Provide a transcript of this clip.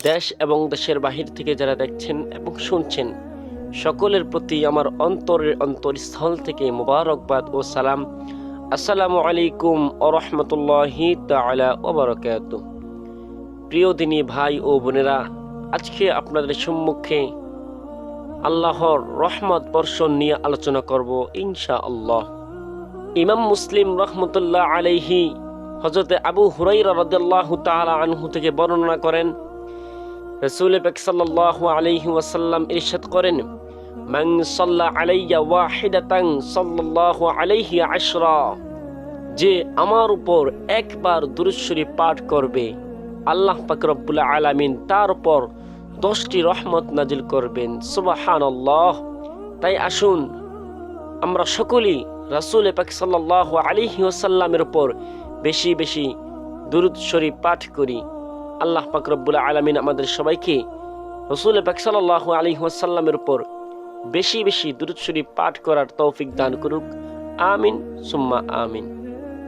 দেশ এবং দেশের বাহির থেকে যারা দেখছেন এবং শুনছেন সকলের প্রতি আমার অন্তরের অন্তরস্থল থেকে মোবারকবাদ ও সালাম। আসসালামু আলাইকুম ওয়া রাহমাতুল্লাহি তাআলা ওয়া বারাকাতুহু। প্রিয় দিনী ভাই ও বোনেরা, আজকে আপনাদের সম্মুখে আল্লাহর রহমত বর্ষণ নিয়ে আলোচনা করব ইনশাআল্লাহ। ইমাম মুসলিম রহমতুল্লাহ আলাইহি হযরত আবু হুরায়রা রাদিয়াল্লাহু তাআলা আনহু থেকে বর্ণনা করেন, রাসূল পাক সাল্লাল্লাহু আলাইহি ওয়াসাল্লাম ইরশাদ করেন, মান সাল্লা আলাইয়া ওয়াহিদাতান সাল্লাল্লাহু আলাইহি আশরা, যে আমার উপর একবার দুরূদ শরীফ পাঠ করবে আল্লাহ পাক রব্বুল আলামিন তার উপর 10টি রহমত নাজিল করবেন। সুবহানাল্লাহ। তাই আসুন আমরা সকলেই রাসূল পাক সাল্লাল্লাহু আলাইহি ওয়াসাল্লামের উপর বেশি বেশি দুরূদ শরীফ পাঠ করি। আল্লাহ পাক রব্বুল আলামিন আমাদের সবাইকে রাসূল পাক সাল্লাল্লাহু আলাইহি ওয়াসাল্লামের উপর বেশি বেশি দুরূদ শরীফ পাঠ করার তৌফিক দান করুক। আমিন সুম্মা আমিন।